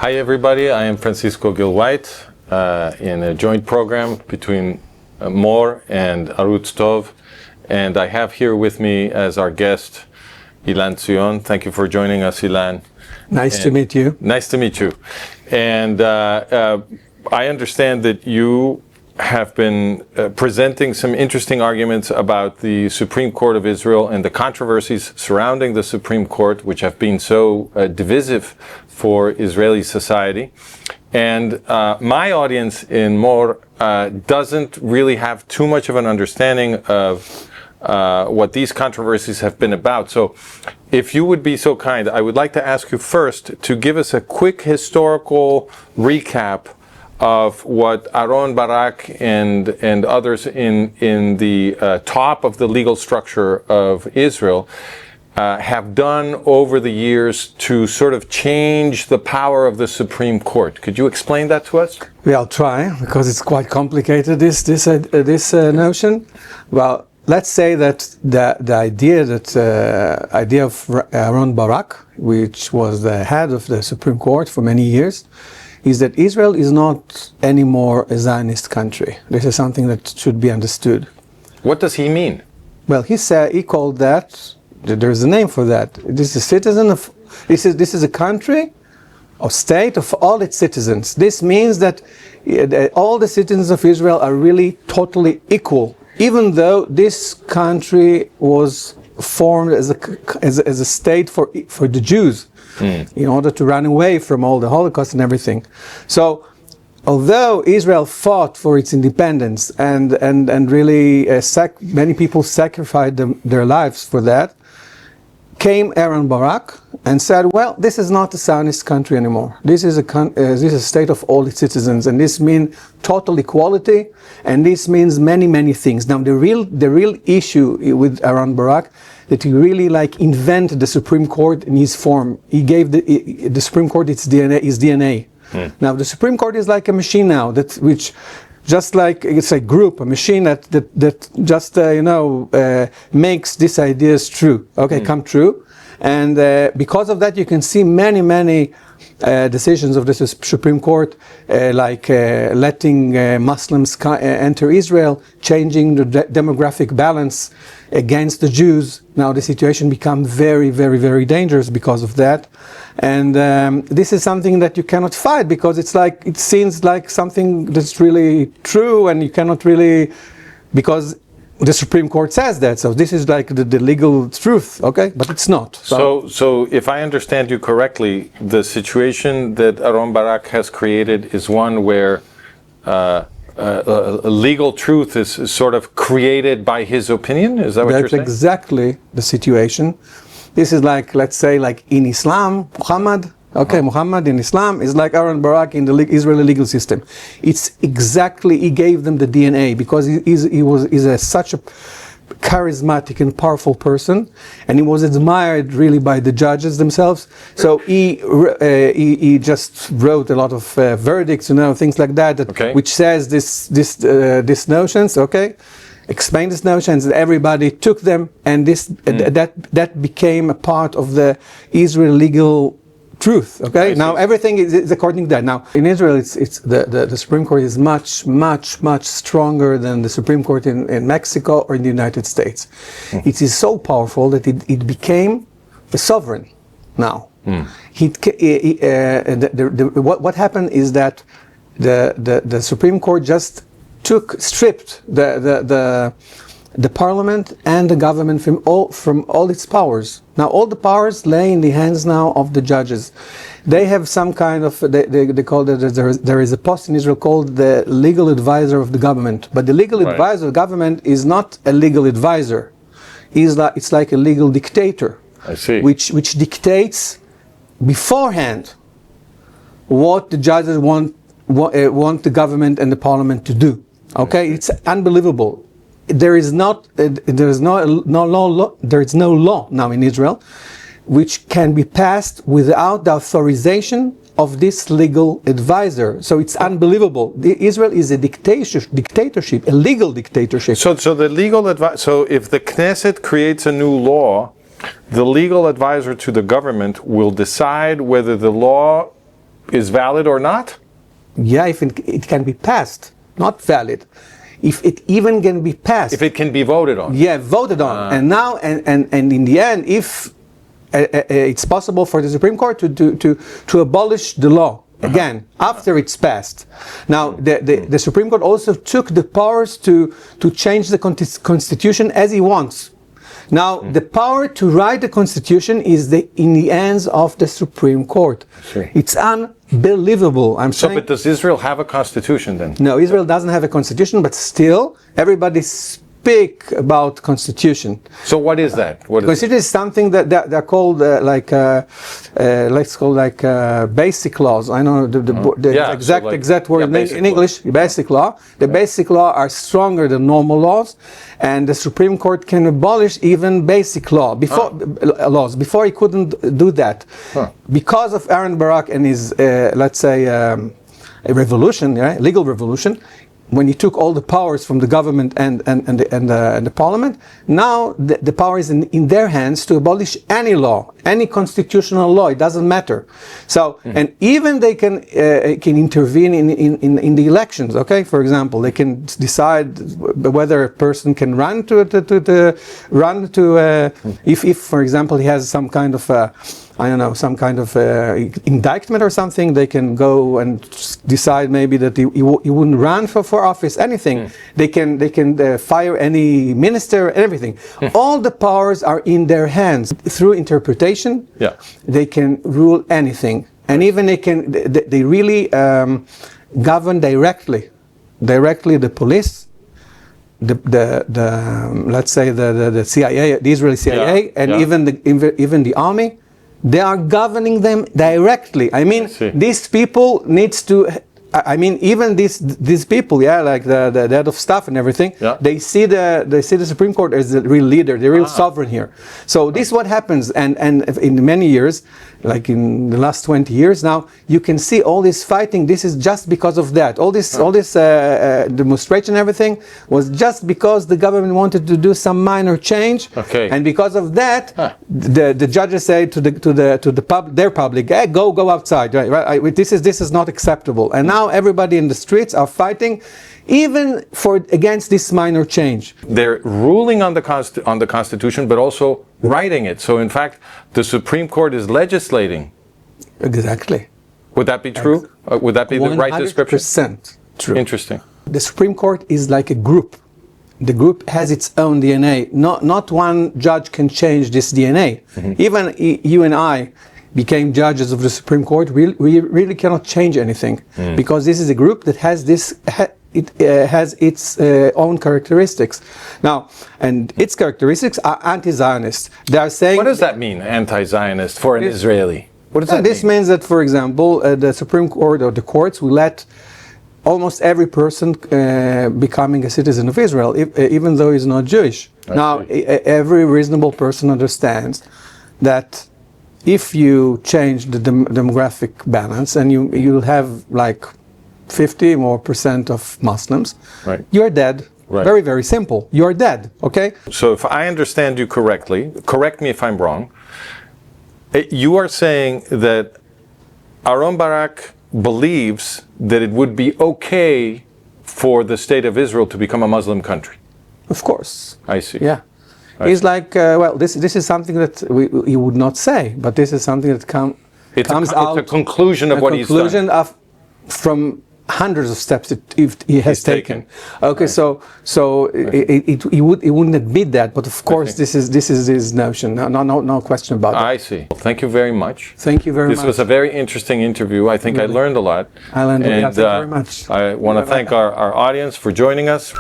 Hi everybody, I am Pransiisco Gil-White in a joint program between More and Arutz Tov, and I have here with me as our guest Ilan ציאון. Thank you for joining us, Ilan. Nice to meet you. Nice to meet you. And I understand that you have been presenting some interesting arguments about the Supreme Court of Israel and the controversies surrounding the Supreme Court, which have been so divisive for Israeli society. And my audience in More doesn't really have too much of an understanding of what these controversies have been about. So if you would be so kind, I would like to ask you first to give us a quick historical recap of what Aaron Barak and others in the top of the legal structure of Israel have done over the years to sort of change the power of the Supreme Court. Could you explain that to us? Well, I'll try, because it's quite complicated, this notion. Well, let's say that the idea of Aaron Barak, which was the head of the Supreme Court for many years, is that Israel is not anymore a Zionist country. This is something that should be understood. What does he mean? Well, he called that, there's a name for that. This is a country or state of all its citizens. This means that all the citizens of Israel are really totally equal, even though this country was formed as a state for the Jews. In order to run away from all the Holocaust and everything. So, although Israel fought for its independence and really many people sacrificed their lives for that, came Aaron Barak and said, well, this is not a Zionist country anymore. This is a state of all its citizens, and this means total equality, and this means many, many things. Now, the real issue with Aaron Barak, that he really invented the Supreme Court in his form. He gave the Supreme Court its DNA. Now, the Supreme Court is like a machine now, which just like it's a group, a machine that just makes these ideas true. Come true, and because of that, you can see many decisions of the Supreme Court, like letting Muslims enter Israel, changing the demographic balance against the Jews. Now the situation becomes very, very, very dangerous because of that, and this is something that you cannot fight, because it seems like something that's really true, and you cannot really, because the Supreme Court says that, so this is like the legal truth, but it's not. So if I understand you correctly, the situation that Aaron Barak has created is one where legal truth is sort of created by his opinion? Is that what you're saying? That's exactly the situation. This is like, let's say, like in Islam, Muhammad in Islam is like Aaron Barak in the Israeli legal system. It's exactly, he gave them the DNA, because he's such a charismatic and powerful person, and he was admired really by the judges themselves. So he just wrote a lot of verdicts, things like that, which says this notions, explain these notions, and everybody took them, and that became a part of the Israel legal truth. Now everything is according to that. Now in Israel, it's the Supreme Court is much stronger than the Supreme Court in Mexico or in the United States. It is so powerful that it became a sovereign now. What happened is that the Supreme Court just stripped the parliament and the government from all its powers. Now all the powers lay in the hands now of the judges. They have some kind of, they call it, there is a post in Israel called the legal advisor of the government. But the legal advisor of the government is not a legal advisor. It's like a legal dictator. I see. Which dictates beforehand what the judges want the government and the parliament to do. It's unbelievable. There is no law now in Israel which can be passed without the authorization of this legal advisor. So it's unbelievable. Israel is a dictatorship, a legal dictatorship. So the legal advice. So if the Knesset creates a new law, the legal advisor to the government will decide whether the law is valid or not? Yeah, if it can be passed, not valid. If it even can be passed. If it can be voted on. Yeah, voted on. And now, and in the end, if it's possible for the Supreme Court to abolish the law again after it's passed. Now, the Supreme Court also took the powers to change the Constitution as he wants. Now, the power to write the Constitution is in the hands of the Supreme Court. Sure. It's unbelievable. I'm saying. But does Israel have a constitution then? No, Israel doesn't have a constitution, but still, everybody speak about constitution. So what is that? What is Constitution is something that they're called let's call basic laws. I know the exact word in English. Basic law. The basic law are stronger than normal laws, and the Supreme Court can abolish even basic law laws. Before he couldn't do that, because of Aaron Barak and his let's say a revolution, legal revolution. When he took all the powers from the government and the parliament, now the power is in their hands to abolish any law, any constitutional law. It doesn't matter. So, and even they can intervene in the elections. Okay, for example, they can decide whether a person can run if for example he has some kind of some kind of indictment or something, they can go and decide maybe that he wouldn't run for office, anything. They can fire any minister, everything. All the powers are in their hands. Through interpretation, they can rule anything. And even they really govern directly the police, let's say the CIA, the Israeli CIA, and even the army. They are governing them directly. I mean, these people needs to. I mean, even these people, like the head of staff and everything, they see the Supreme Court as the real leader, the real sovereign here. So this is what happens, and in many years, like in the last 20 years now, you can see all this fighting. This is just because of that. All this demonstration, and everything was just because the government wanted to do some minor change, and because of that, the judges say to their public, go outside. Right? This is not acceptable, and now everybody in the streets are fighting even against this minor change. They're ruling on the Constitution, but also writing it. So in fact, the Supreme Court is legislating. Exactly. Would that be true? Would that be the right description? 100% true. Interesting. The Supreme Court is like a group. The group has its own DNA. Not one judge can change this DNA. Even you and I became judges of the Supreme Court, we really cannot change anything, because this is a group that has has its own characteristics. Now, and its characteristics are anti-Zionist. They are saying. What does that mean, anti-Zionist, for an Israeli? What does that mean? This means that, for example, the Supreme Court or the courts will let almost every person becoming a citizen of Israel, even though he's not Jewish. Now, every reasonable person understands that if you change the demographic balance and you'll have like 50% more of Muslims, you're dead. Very, very simple. You're dead, okay? So if I understand you correctly, correct me if I'm wrong, you are saying that Aaron Barak believes that it would be okay for the state of Israel to become a Muslim country. Of course. I see. Yeah. He's like, this is something that he would not say, but this is something that comes out. It's a conclusion of what he's done. A conclusion from hundreds of steps that he has taken. Okay, so he wouldn't admit that, but of course this is his notion. No question about it. I see. Well, thank you very much. Thank you very much. This was a very interesting interview. I think I learned a lot. Thank you very much. I want to thank our audience for joining us.